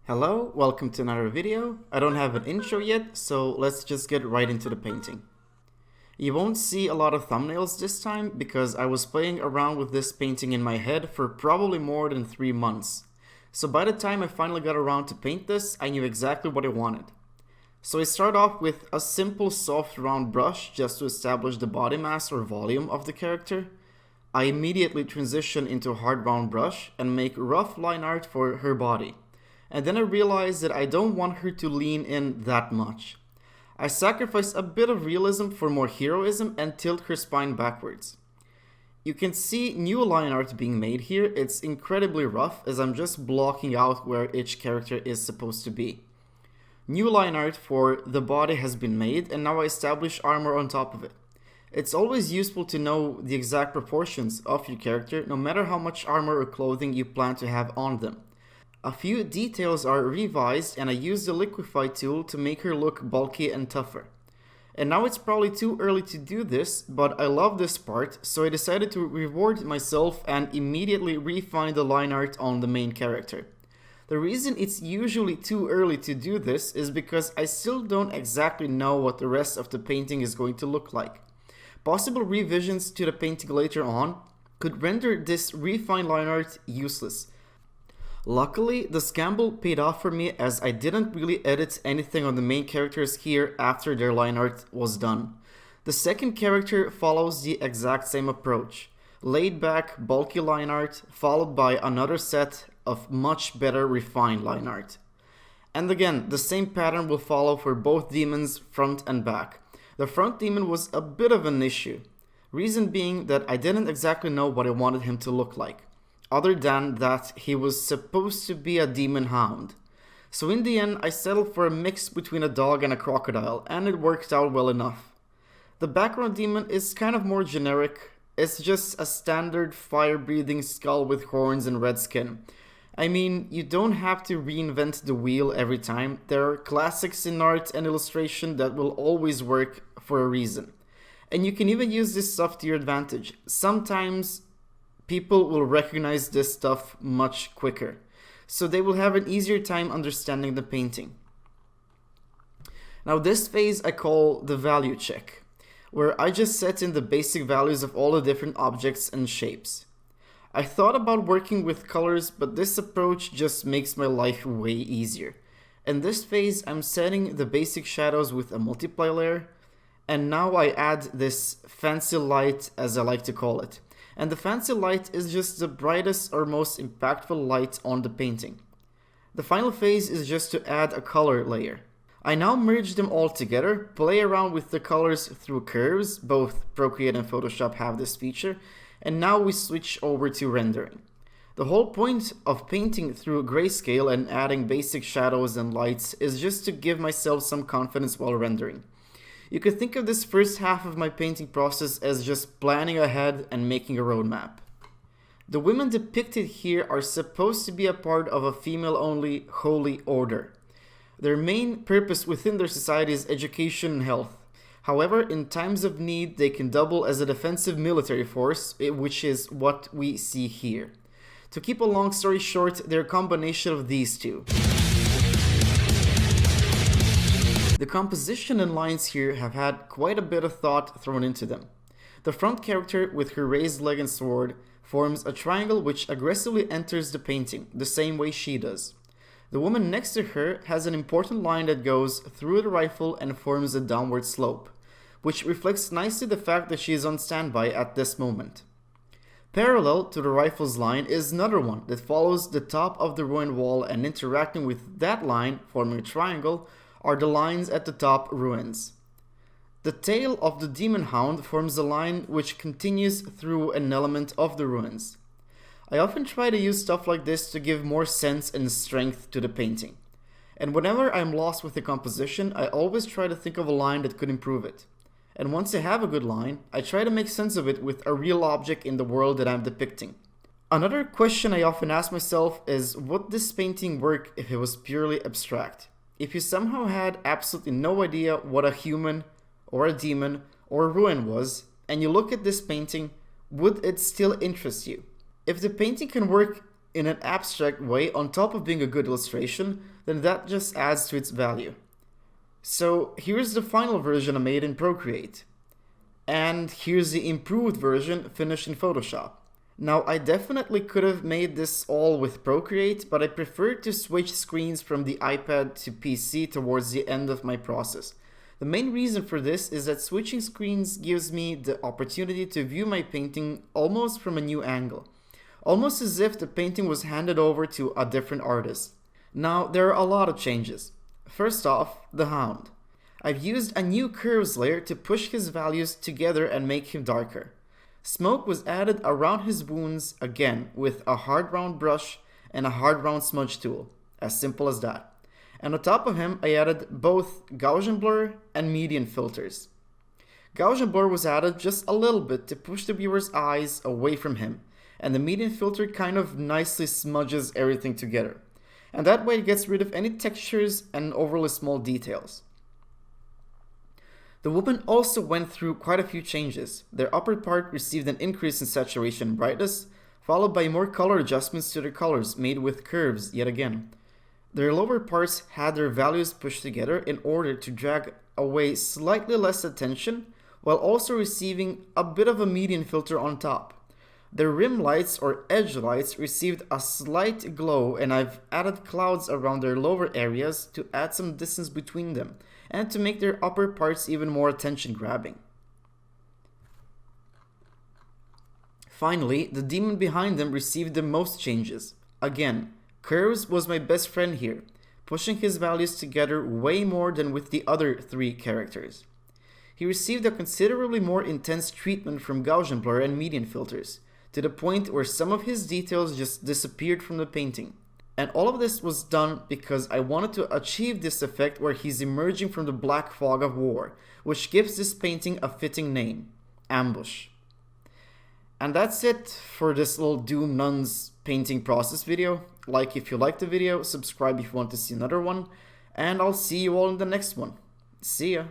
Hello, welcome to another video. I don't have an intro yet, so let's just get right into the painting. You won't see a lot of thumbnails this time because I was playing around with this painting in my head for probably more than 3 months. So by the time I finally got around to paint this, I knew exactly what I wanted. So I start off with a simple soft round brush just to establish the body mass or volume of the character. I immediately transition into a hard round brush and make rough line art for her body. And then I realized that I don't want her to lean in that much. I sacrifice a bit of realism for more heroism and tilt her spine backwards. You can see new line art being made here. It's incredibly rough as I'm just blocking out where each character is supposed to be. New line art for the body has been made and now I establish armor on top of it. It's always useful to know the exact proportions of your character no matter how much armor or clothing you plan to have on them. A few details are revised and I use the liquify tool to make her look bulky and tougher. And now it's probably too early to do this, but I love this part, so I decided to reward myself and immediately refine the line art on the main character. The reason it's usually too early to do this is because I still don't exactly know what the rest of the painting is going to look like. Possible revisions to the painting later on could render this refined line art useless. Luckily, this gamble paid off for me as I didn't really edit anything on the main characters here after their line art was done. The second character follows the exact same approach. Laid back, bulky line art, followed by another set of much better refined line art. And again, the same pattern will follow for both demons, front and back. The front demon was a bit of an issue. Reason being that I didn't exactly know what I wanted him to look like, other than that he was supposed to be a demon hound. So in the end I settled for a mix between a dog and a crocodile, and it worked out well enough. The background demon is kind of more generic. It's just a standard fire-breathing skull with horns and red skin. I mean, you don't have to reinvent the wheel every time. There are classics in art and illustration that will always work for a reason. And you can even use this stuff to your advantage. Sometimes people will recognize this stuff much quicker, so they will have an easier time understanding the painting. Now this phase I call the value check, where I just set in the basic values of all the different objects and shapes. I thought about working with colors, but this approach just makes my life way easier. In this phase I'm setting the basic shadows with a multiply layer, and now I add this fancy light, as I like to call it. And the fancy light is just the brightest or most impactful light on the painting. The final phase is just to add a color layer. I now merge them all together, play around with the colors through curves, both Procreate and Photoshop have this feature, and now we switch over to rendering. The whole point of painting through grayscale and adding basic shadows and lights is just to give myself some confidence while rendering. You could think of this first half of my painting process as just planning ahead and making a roadmap. The women depicted here are supposed to be a part of a female-only holy order. Their main purpose within their society is education and health. However, in times of need, they can double as a defensive military force, which is what we see here. To keep a long story short, they're a combination of these two. The composition and lines here have had quite a bit of thought thrown into them. The front character with her raised leg and sword forms a triangle which aggressively enters the painting, the same way she does. The woman next to her has an important line that goes through the rifle and forms a downward slope, which reflects nicely the fact that she is on standby at this moment. Parallel to the rifle's line is another one that follows the top of the ruined wall, and interacting with that line, forming a triangle, are the lines at the top ruins. The tail of the demon hound forms a line which continues through an element of the ruins. I often try to use stuff like this to give more sense and strength to the painting. And whenever I'm lost with the composition, I always try to think of a line that could improve it. And once I have a good line, I try to make sense of it with a real object in the world that I'm depicting. Another question I often ask myself is, would this painting work if it was purely abstract? If you somehow had absolutely no idea what a human, or a demon, or a ruin was, and you look at this painting, would it still interest you? If the painting can work in an abstract way on top of being a good illustration, then that just adds to its value. So here's the final version I made in Procreate. And here's the improved version finished in Photoshop. Now, I definitely could have made this all with Procreate, but I preferred to switch screens from the iPad to PC towards the end of my process. The main reason for this is that switching screens gives me the opportunity to view my painting almost from a new angle, almost as if the painting was handed over to a different artist. Now, there are a lot of changes. First off, the Hound. I've used a new curves layer to push his values together and make him darker. Smoke was added around his wounds again with a hard round brush and a hard round smudge tool. As simple as that. And on top of him, I added both Gaussian blur and median filters. Gaussian blur was added just a little bit to push the viewer's eyes away from him, and the median filter kind of nicely smudges everything together. And that way it gets rid of any textures and overly small details. The woman also went through quite a few changes. Their upper part received an increase in saturation and brightness, followed by more color adjustments to their colors made with curves yet again. Their lower parts had their values pushed together in order to drag away slightly less attention, while also receiving a bit of a median filter on top. Their rim lights or edge lights received a slight glow, and I've added clouds around their lower areas to add some distance between them, and to make their upper parts even more attention-grabbing. Finally, the demon behind them received the most changes. Again, Curves was my best friend here, pushing his values together way more than with the other three characters. He received a considerably more intense treatment from Gaussian blur and median filters, to the point where some of his details just disappeared from the painting. And all of this was done because I wanted to achieve this effect where he's emerging from the black fog of war, which gives this painting a fitting name, Ambush. And that's it for this little Doom Nuns painting process video. Like if you liked the video, subscribe if you want to see another one, and I'll see you all in the next one. See ya!